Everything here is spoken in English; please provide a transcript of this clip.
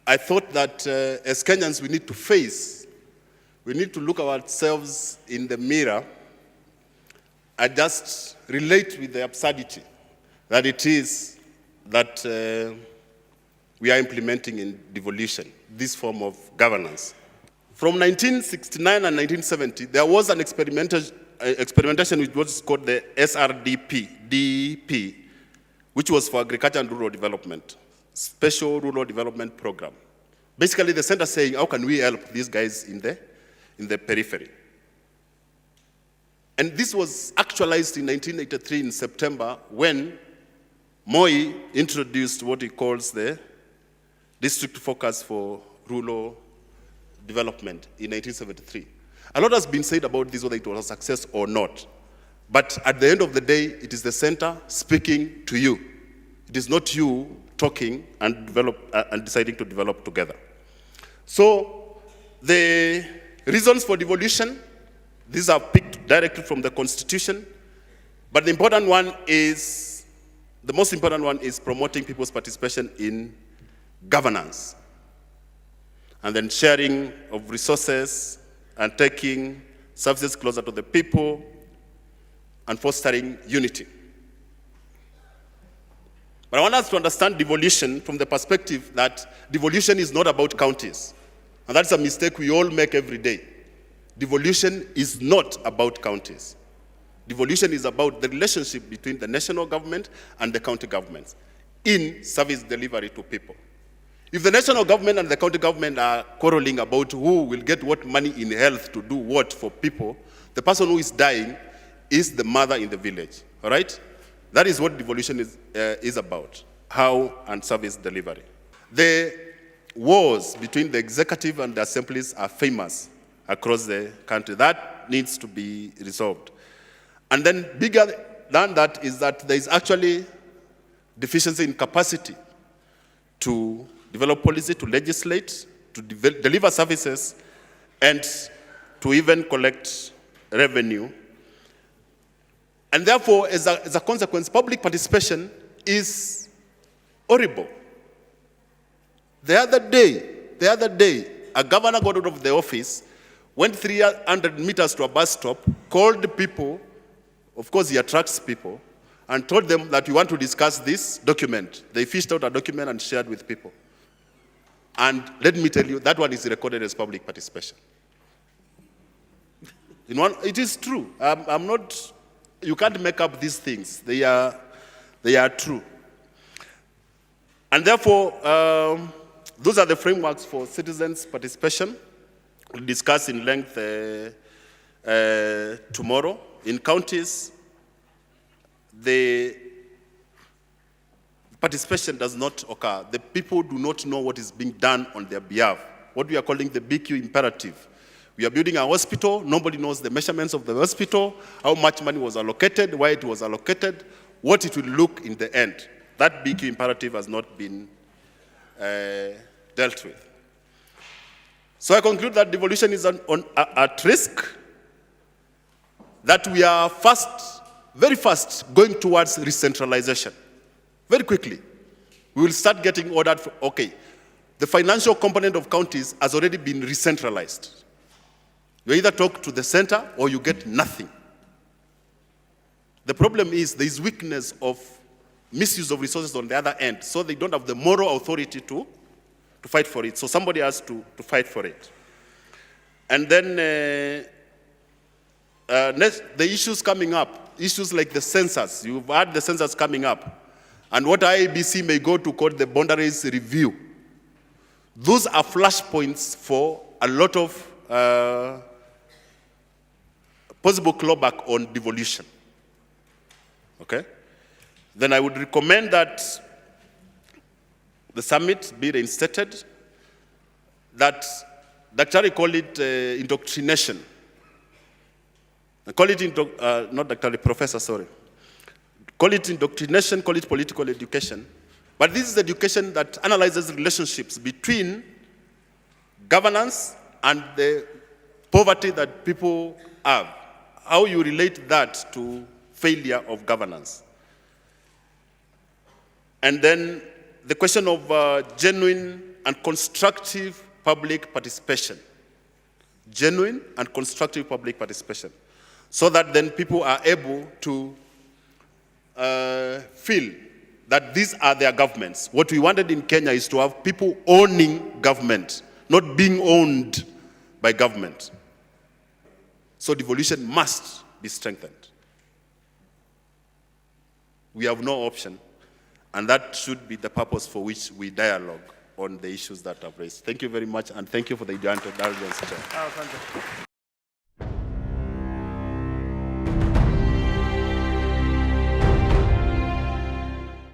I thought that as Kenyans we need to look ourselves in the mirror and just relate with the absurdity that it is that we are implementing in devolution, this form of governance. From 1969 and 1970, there was an experimentation which was called the SRDP, which was for agriculture and rural development, special rural development program. Basically, the center saying, how can we help these guys in the periphery? And this was actualized in 1983 in September when Moi introduced what he calls the District Focus for Rural Development in 1973. A lot has been said about this, whether it was a success or not. But at the end of the day, it is the center speaking to you. It is not you talking and deciding to develop together. So the reasons for devolution, these are picked directly from the Constitution. But the most important one is promoting people's participation in governance. And then sharing of resources and taking services closer to the people and fostering unity. But I want us to understand devolution from the perspective that devolution is not about counties. And that's a mistake we all make every day. Devolution is not about counties. Devolution is about the relationship between the national government and the county governments in service delivery to people. If the national government and the county government are quarreling about who will get what money in health to do what for people, the person who is dying is the mother in the village, all right? That is what devolution is about, how and service delivery. The wars between the executive and the assemblies are famous across the country. That needs to be resolved. And then bigger than that is that there is actually deficiency in capacity to develop policy, to legislate, to deliver services, and to even collect revenue. And therefore, as a consequence, public participation is horrible. The other day, a governor got out of the office, went 300 meters to a bus stop, called the people, of course he attracts people, and told them that we want to discuss this document. They fished out a document and shared with people. And let me tell you, that one is recorded as public participation. It is true. You can't make up these things. They are true. And therefore, those are the frameworks for citizens' participation. We'll discuss in length tomorrow. In counties, the participation does not occur. The people do not know what is being done on their behalf, what we are calling the BQ imperative. We are building a hospital, nobody knows the measurements of the hospital, how much money was allocated, why it was allocated, what it will look in the end. That BQ imperative has not been dealt with. So I conclude that devolution is at risk, that we are very fast going towards decentralization. Very quickly, we will start getting ordered for, okay, the financial component of counties has already been decentralized. You either talk to the center or you get nothing. The problem is there is weakness of misuse of resources on the other end, so they don't have the moral authority to fight for it. So somebody has to fight for it. And then the issues coming up, issues like the census. You've had the census coming up. And what IABC may go to call the boundaries review. Those are flashpoints for a lot of possible clawback on devolution. Okay? Then I would recommend that the summit be reinstated, that Daktari call it indoctrination. Call it, not Daktari, Professor, sorry. Call it indoctrination, call it political education. But this is education that analyzes relationships between governance and the poverty that people have. How you relate that to failure of governance. And then the question of genuine and constructive public participation. Genuine and constructive public participation. So that then people are able to feel that these are their governments. What we wanted in Kenya is to have people owning government, not being owned by government. So devolution must be strengthened. We have no option, and that should be the purpose for which we dialogue on the issues that I've raised. Thank you very much, and thank you for the indulgence, Chair.